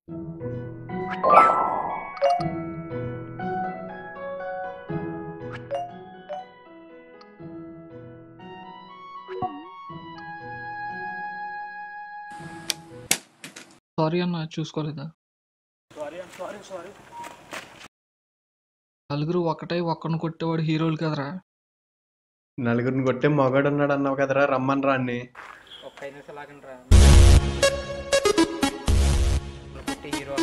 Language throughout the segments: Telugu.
సారీ అన్న, చూసుకోలేదా? సారీ. నలుగురు ఒకటై ఒక్కడిని కొట్టేవాడు హీరోలు కదరా. నలుగురిని కొట్టే మగాడు ఉన్నాడు అన్నావు కదరా, రమ్మని రాన్ని. ఒక్క 5 నిమిషాలు ఆగండి రా. కొట్టి హీరో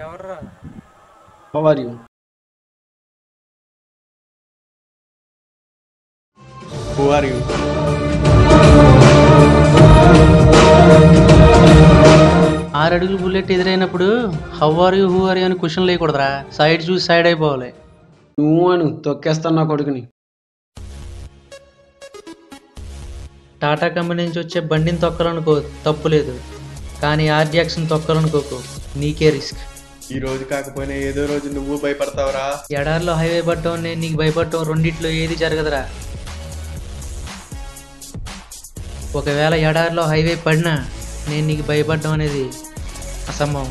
ఎవర్రా? How are you? Who are you? 6 అడుగులు బుల్లెట్ ఎదురైనప్పుడు హౌ ఆర్ యూ అని క్వశ్చన్ లేకూడదురా, సైడ్ చూసి సైడ్ అయిపోవాలి. నువ్వు అను తొక్కేస్తాను నా కొడుకుని. టాటా కంపెనీ నుంచి వచ్చే బండిని తొక్కాలనుకో తప్పులేదు, కానీ ఆర్డియాక్స్ని తొక్కాలనుకోకు, నీకే రిస్క్. ఈ రోజు కాకపోయినా ఏదో రోజు నువ్వు భయపడతావురా. ఎడారిలో హైవే పట్టడం నేను నీకు భయపడటం రెండిట్లో ఏది జరగదురా. ఒకవేళ ఎడారిలో హైవే పడినా నేను నీకు భయపడడం అనేది అసంభవం.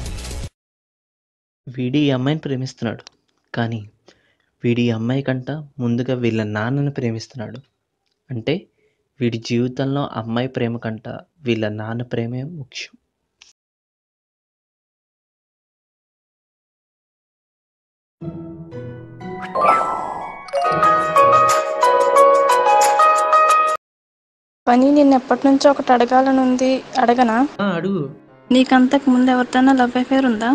వీడి ఈ అమ్మాయిని ప్రేమిస్తున్నాడు, కానీ వీడి ఈ అమ్మాయి కంట ముందుగా వీళ్ళ నాన్నని ప్రేమిస్తున్నాడు. అంటే వీడి జీవితంలో అమ్మాయి ప్రేమ కంట వీళ్ళ నాన్న ప్రేమే ముఖ్యం. పని నిన్న ఎప్పటి నుంచో ఒకటి అడగాలని ఉంది, అడగనా? అడుగు. నీకంతకు ముందు ఎవరితోనా లవ్ అఫేర్ ఉందా?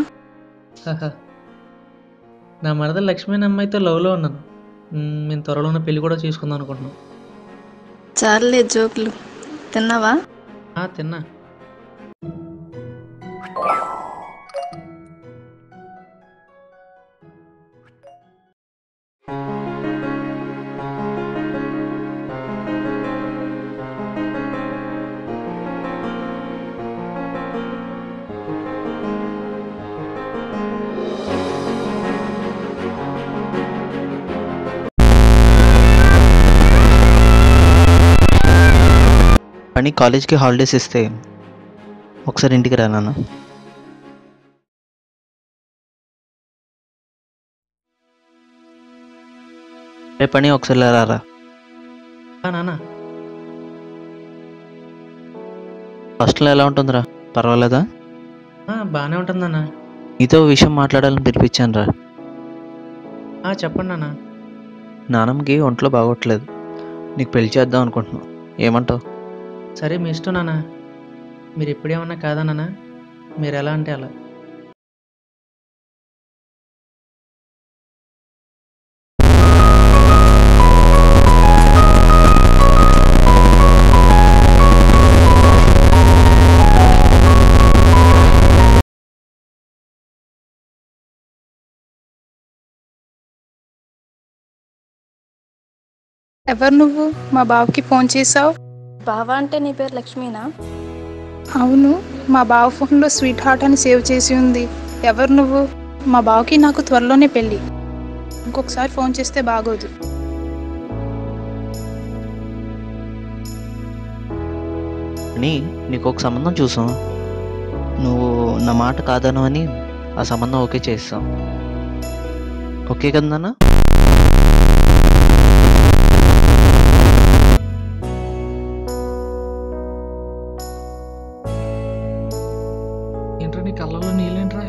నా మరద లక్ష్మీ అనే అమ్మాయితో లవ్లో ఉన్నాను. మేము త్వరలోనే పెళ్లి కూడా చేసుకుందాం అనుకుంటున్నాం. చాలే జోకులు. తిన్నావా? తిన్నా. కానీ కాలేజ్కి హాలిడేస్ ఇస్తే ఒకసారి ఇంటికి రా నాన్న. రేపని ఒకసారి రారా. నాన్న హాస్టల్ ఎలా ఉంటుందిరా, పర్వాలేదా? బాగానే ఉంటుందన్నా. నీతో విషయం మాట్లాడాలని పిలిపించాను రా. చెప్పండి నాన్న. నాన్నమ్మకి ఒంట్లో బాగోట్లేదు, నీకు పెళ్లి చేద్దాం అనుకుంటున్నావు, ఏమంటావు? సరే మీ ఇష్టం నాన్న, మీరు ఎప్పుడేమన్నా కాదా నాన్న, మీరు ఎలా అంటే అలా. ఎవరు నువ్వు? మా బావకి ఫోన్ చేసావు? బావ అంటే నీ పేరు లక్ష్మీనా? అవును, మా బావ ఫోన్లో స్వీట్ హార్ట్ అని సేవ్ చేసి ఉంది. ఎవరు నువ్వు? మా బావకి నాకు త్వరలోనే పెళ్ళి, ఇంకొకసారి ఫోన్ చేస్తే బాగోదు. అని నీకు ఒక సంబంధం చూసాం, నువ్వు నా మాట కాదను అని ఆ సంబంధం ఓకే చేస్తాం. ఓకే కదా నాన్న? ఏంట్రా నీ కళ్ళలో నీళ్ళేంట్రా?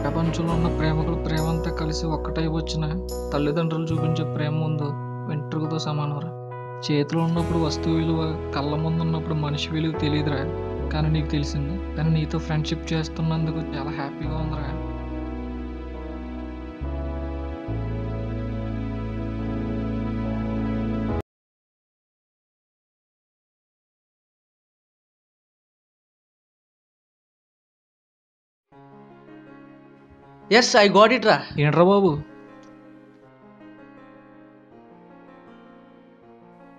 ప్రపంచంలో ఉన్న ప్రేమకులు ప్రేమంతా కలిసి ఒక్కటై వచ్చిన తల్లిదండ్రులు చూపించే ప్రేమ ముందు వెంట్రుకతో సమానరా. చేతిలో ఉన్నప్పుడు వస్తువు విలువ, కళ్ళ ముందు ఉన్నప్పుడు మనిషి విలువ తెలియదురా, కానీ నీకు తెలిసింది. కానీ నీతో ఫ్రెండ్షిప్ చేస్తున్నందుకు చాలా హ్యాపీగా ఉందిరా. ఎస్ ఐ గాట్ ఇట్ రా. ఏంట్రా బాబు?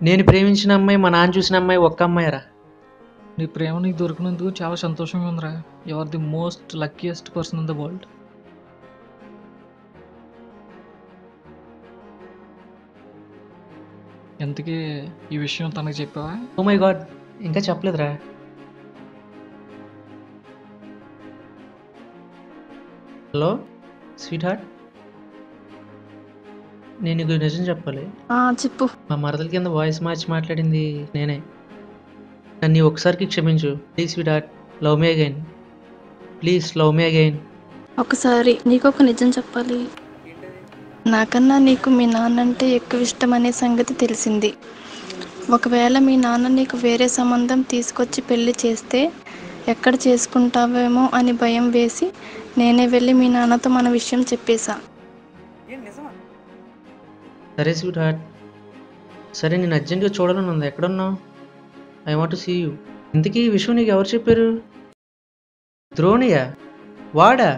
నేను ప్రేమించిన అమ్మాయి మా నాన్న చూసిన అమ్మాయి ఒక్క అమ్మాయి రా. నీ ప్రేమ నీకు దొరికినందుకు చాలా సంతోషంగా ఉందిరా. You are the most luckiest person in the world. ఇంతకీ ఈ విషయం తనకి చెప్పావా? ఓ మై గాడ్, ఇంకా చెప్పలేదురా. హలో స్వీట్ హార్ట్, నేను నీకు నిజం చెప్పాలి. చెప్పు. మా మరదల కింద వాయిస్ మార్చి మాట్లాడింది నేనే. నన్ను ఒకసారికి క్షమించు please sweet heart. Love me again please, love me again. ఒకసారి నీకు ఒక నిజం చెప్పాలి. నాకన్నా నీకు మీ నాన్న అంటే ఎక్కువ ఇష్టం అనే సంగతి తెలిసింది. ఒకవేళ మీ నాన్న నీకు వేరే సంబంధం తీసుకొచ్చి పెళ్లి చేస్తే ఎక్కడ చేసుకుంటావేమో అని భయం వేసి నేనే వెళ్ళి మీ నాన్నతో మన విషయం చెప్పేశా. సరే స్వీట్ హార్ట్, సరే నేను అర్జెంట్గా చూడాలని ఉంది. ఎక్కడున్నావు? I want to see you. ఇంతకీ ఈ విషయం నీకు ఎవరు చెప్పారు? ద్రోణియా? వాడా?